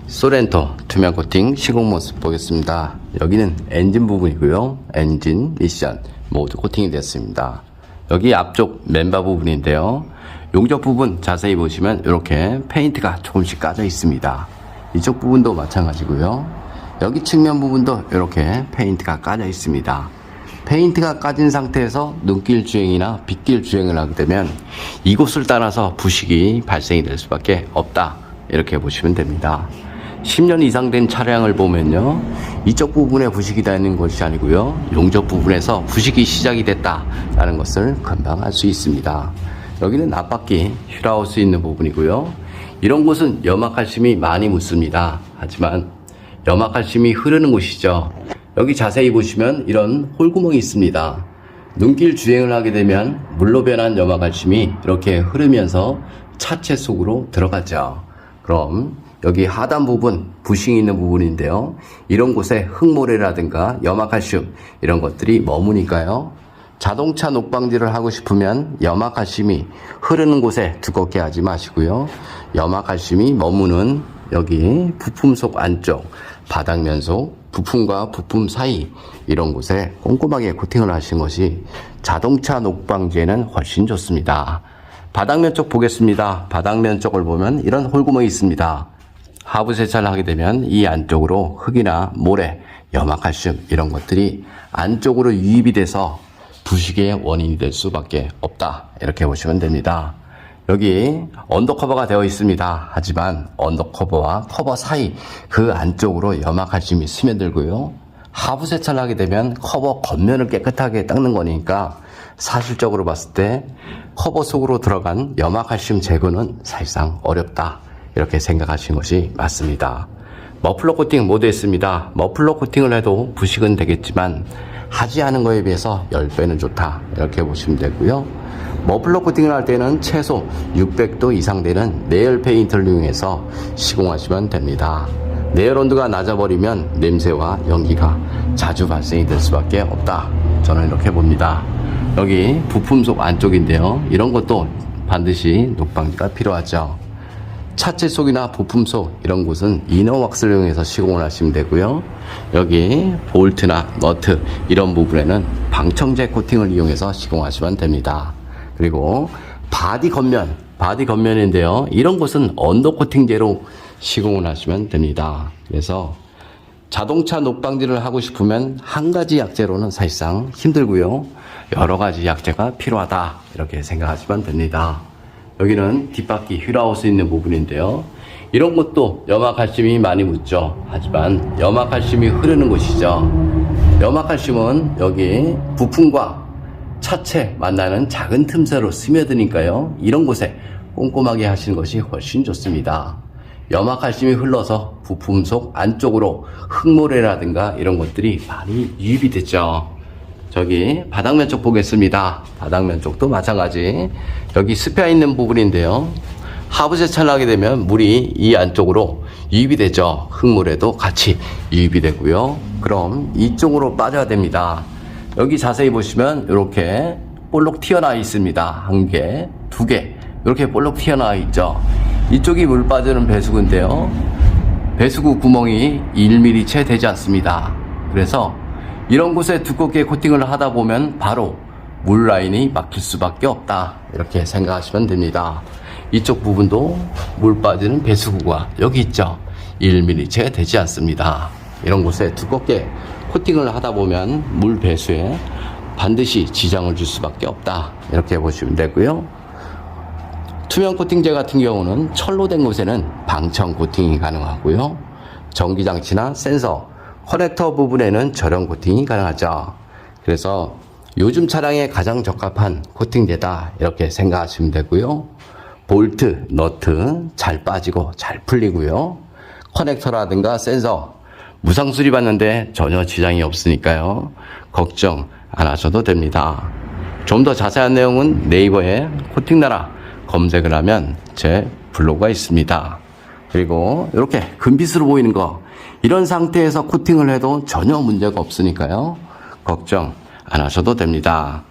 소렌토 투명 코팅 시공 모습 보겠습니다. 여기는 엔진 부분이고요. 엔진, 미션 모두 코팅이 됐습니다. 여기 앞쪽 멤버 부분인데요. 용접 부분 자세히 보시면 이렇게 페인트가 조금씩 까져 있습니다. 이쪽 부분도 마찬가지고요. 여기 측면 부분도 이렇게 페인트가 까져 있습니다. 페인트가 까진 상태에서 눈길 주행이나 빗길 주행을 하게 되면 이곳을 따라서 부식이 발생이 될 수밖에 없다, 이렇게 보시면 됩니다. 10년 이상 된 차량을 보면요, 이쪽 부분에 부식이 되는 것이 아니고요, 용접 부분에서 부식이 시작이 됐다라는 것을 금방 알 수 있습니다. 여기는 앞바퀴 휠하우스 있는 부분이고요. 이런 곳은 염화칼슘이 많이 묻습니다. 하지만 염화칼슘이 흐르는 곳이죠. 여기 자세히 보시면 이런 홀구멍이 있습니다. 눈길 주행을 하게 되면 물로 변한 염화칼슘이 이렇게 흐르면서 차체 속으로 들어가죠. 그럼 여기 하단 부분, 부싱이 있는 부분인데요. 이런 곳에 흙모래라든가 염화칼슘 이런 것들이 머무니까요. 자동차 녹방지를 하고 싶으면 염화칼슘이 흐르는 곳에 두껍게 하지 마시고요. 염화칼슘이 머무는 여기 부품 속 안쪽, 바닥면 속, 부품과 부품 사이 이런 곳에 꼼꼼하게 코팅을 하시는 것이 자동차 녹방지에는 훨씬 좋습니다. 바닥면 쪽 보겠습니다. 바닥면 쪽을 보면 이런 홀구멍이 있습니다. 하부 세차를 하게 되면 이 안쪽으로 흙이나 모래, 염화칼슘 이런 것들이 안쪽으로 유입이 돼서 부식의 원인이 될 수밖에 없다, 이렇게 보시면 됩니다. 여기 언더커버가 되어 있습니다. 하지만 언더커버와 커버 사이 그 안쪽으로 염화칼슘이 스며들고요. 하부 세차를 하게 되면 커버 겉면을 깨끗하게 닦는 거니까 사실적으로 봤을 때 커버 속으로 들어간 염화칼슘 제거는 사실상 어렵다, 이렇게 생각하시는 것이 맞습니다. 머플러 코팅 모두 했습니다. 머플러 코팅을 해도 부식은 되겠지만 하지 않은 거에 비해서 10배는 좋다, 이렇게 보시면 되고요. 머플러 코팅을 할 때는 최소 600도 이상 되는 내열 페인트를 이용해서 시공하시면 됩니다. 내열 온도가 낮아버리면 냄새와 연기가 자주 발생이 될 수밖에 없다, 저는 이렇게 봅니다. 여기 부품 속 안쪽인데요. 이런 것도 반드시 녹방지가 필요하죠. 차체 속이나 부품 속 이런 곳은 이너 왁스를 이용해서 시공을 하시면 되고요. 여기 볼트나 너트 이런 부분에는 방청제 코팅을 이용해서 시공하시면 됩니다. 그리고 바디 겉면인데요. 이런 곳은 언더 코팅제로 시공을 하시면 됩니다. 그래서 자동차 녹방지를 하고 싶으면 한 가지 약재로는 사실상 힘들고요. 여러 가지 약재가 필요하다, 이렇게 생각하시면 됩니다. 여기는 뒷바퀴 휠하우스 있는 부분인데요. 이런 것도 염화칼슘이 많이 묻죠. 하지만 염화칼슘이 흐르는 곳이죠. 염화칼슘은 여기 부품과 차체 만나는 작은 틈새로 스며드니까요. 이런 곳에 꼼꼼하게 하시는 것이 훨씬 좋습니다. 염화칼슘이 흘러서 부품 속 안쪽으로 흙모래라든가 이런 것들이 많이 유입이 됐죠. 저기 바닥면 쪽 보겠습니다. 바닥면 쪽도 마찬가지. 여기 스페어 있는 부분인데요. 하부 세차를 하게 되면 물이 이 안쪽으로 유입이 되죠. 흙물에도 같이 유입이 되고요. 그럼 이쪽으로 빠져야 됩니다. 여기 자세히 보시면 이렇게 볼록 튀어나와 있습니다. 한 개, 두 개 이렇게 볼록 튀어나와 있죠. 이쪽이 물 빠지는 배수구인데요. 배수구 구멍이 1mm 채 되지 않습니다. 그래서 이런 곳에 두껍게 코팅을 하다 보면 바로 물 라인이 막힐 수밖에 없다, 이렇게 생각하시면 됩니다. 이쪽 부분도 물 빠지는 배수구가 여기 있죠. 1mm 채 되지 않습니다. 이런 곳에 두껍게 코팅을 하다 보면 물 배수에 반드시 지장을 줄 수밖에 없다, 이렇게 보시면 되고요. 투명 코팅제 같은 경우는 철로 된 곳에는 방청 코팅이 가능하고요. 전기장치나 센서, 커넥터 부분에는 저렴 코팅이 가능하죠. 그래서 요즘 차량에 가장 적합한 코팅제다, 이렇게 생각하시면 되고요. 볼트, 너트 잘 빠지고 잘 풀리고요. 커넥터라든가 센서 무상 수리받는데 전혀 지장이 없으니까요. 걱정 안 하셔도 됩니다. 좀 더 자세한 내용은 네이버에 코팅나라 검색을 하면 제 블로그가 있습니다. 그리고 이렇게 금빛으로 보이는 거, 이런 상태에서 코팅을 해도 전혀 문제가 없으니까요. 걱정 안 하셔도 됩니다.